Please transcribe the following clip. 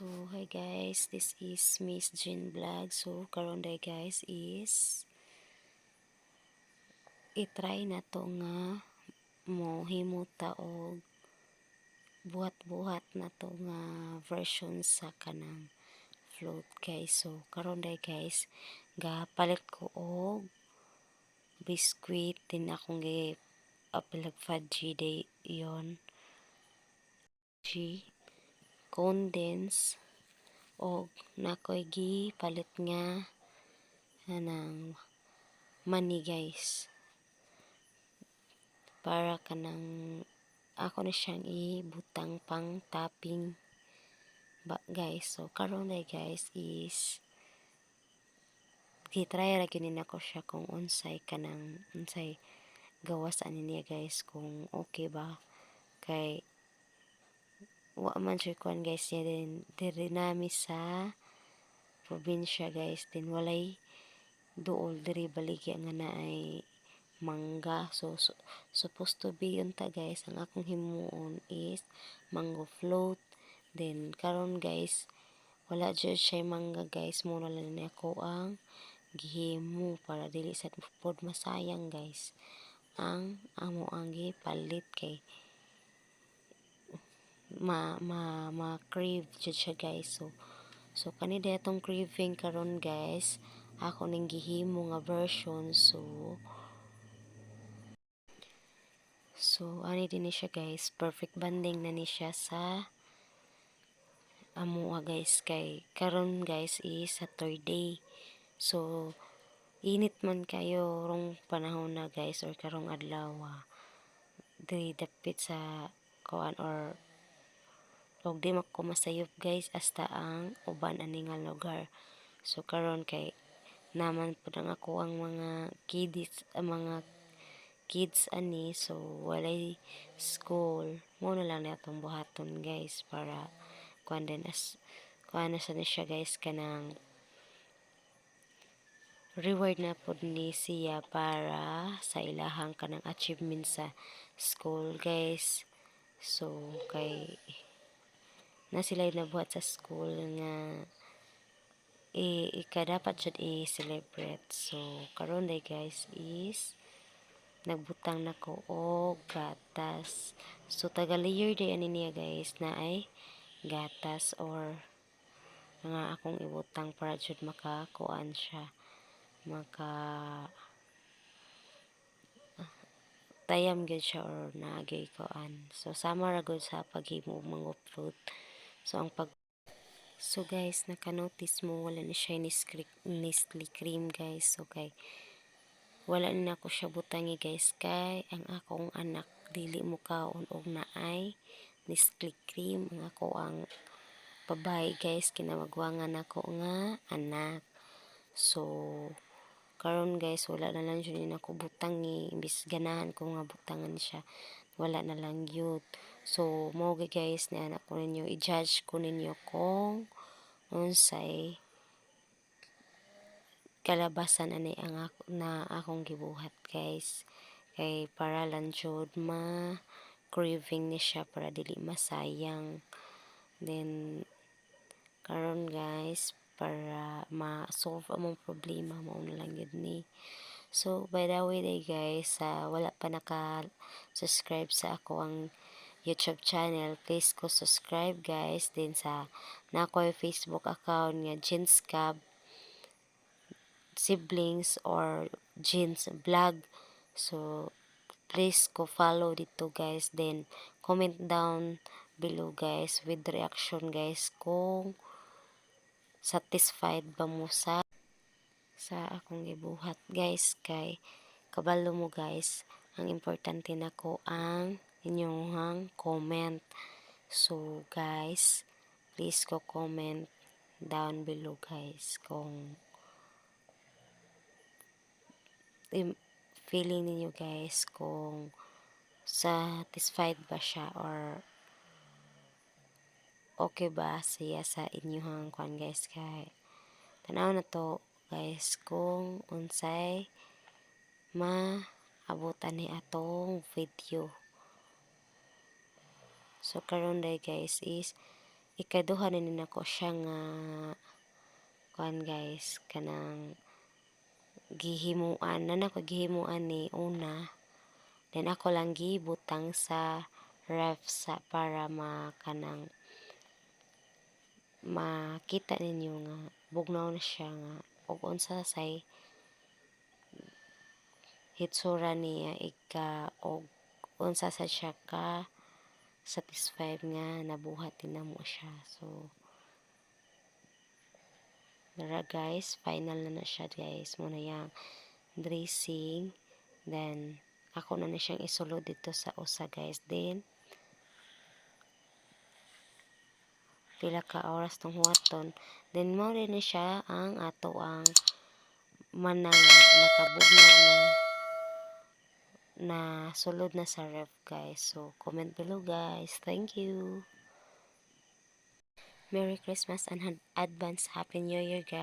So, hi guys, this is Miss Jean Vlog. So, karon day guys is i-try na to nga mo himuta og buhat-buhat na to nga version sa kanang float guys. So, karon day guys, gapalit ko og biskwit din akong apilag fudgy day yon. Condense og nakoy palit nga anang money guys, para kanang ako na siyang ibutang pang topping ba guys. So karon na guys is gitry ra gyud nako siya kung unsay gawas ani niya guys, kung okay ba kay wa man siya kuan guys niya din diri nami sa probinsya guys, din walay duol diri baligya nga naay mangga. So, supposed to be yun ta guys. Ang akong himuon is mango float. Then karon guys, wala dyan siya mangga guys. Muna lang na ako ang gihimo para dili sa pod masayang guys. Ang amo ang gipalit kay crave jud siya guys. So kanida itong craving karon guys, ako ning gihimo nga version. So ani din ni siya guys, perfect banding na ni siya sa amo guys, kay karon guys is Saturday. So init man kayo rong panahon na guys, or karong adlaw diri dapit sa kuan, or og di ko masayop guys hasta ang uban ani nga lugar. So karon kay naman pud ang ako ang mga kids ani, so walay school, mo na lang natong buhaton guys para kuan din kuan na sa siya guys, kanang reward na pud ni siya para sa ilahang kanang achievement sa school guys. So kay na sila nabuhat sa school nga dapat jud i-celebrate. So karon day guys is nagbutang nako og gatas. So taga layer day ani niya guys na ay gatas, or nga akong ibutang para jud makakuan siya, maka tayam gyud siya or naagay kuan. So sama ra gud sa paghimo og mango fruit. So guys, naka-notice mo wala na siya Nestle cream guys. So kay wala na ako siya butangi guys, kay ang akong anak dili mo kaon og naay Nestle cream. Ang ako ang babae guys, kinamagwangan ako nga anak. So karon guys, wala na lang yun ako butangi, imbis ganahan ko nga butangan siya, wala na lang yun. So mo guys, ni anak ko ninyo, i-judge ko ninyo kung unsay kalabasan ani ang akong gibuhat guys, kay para lang jud craving ni siya, para dili masayang. Then karon guys, para ma-solve among problema mo na lang yun ni. So by the way day guys, wala pa naka-subscribe sa ako ang YouTube channel, please ko subscribe guys. Din sa nakoy Facebook account nga Jeans Cab Siblings or Jeans Vlog. So please ko follow dito guys. Then comment down below guys with reaction guys kung satisfied ba mo sa akong gibuhat guys, kay kabalo mo guys, ang importante nako ang inyong comment. So guys, please ko comment down below guys kung feeling ninyo guys, kung satisfied ba siya or okay ba siya sa inyong kwan guys. Kay tanaw na to guys kung unsay maabutan ni atong video. So karon day guys is ikaduha na ni nako siya nga kuan guys kanang gihimuan na nako gihimuan ni una, then ako lang gibutang sa ref sa para kanang makita ninyo nga bugnaw na siya nga ug unsa say hitsura niya og unsa sad siya ka satisfied nga nabuhat din namo siya. So dara guys, final na siya guys, muna yang dressing, then ako na siyang isulod dito sa usa guys, then pila ka oras tong huwaton, then mo rin siya ang ato ang manang nakabugnaw na sulod na sa ref guys. So comment below guys. Thank you. Merry Christmas and advance Happy New Year guys.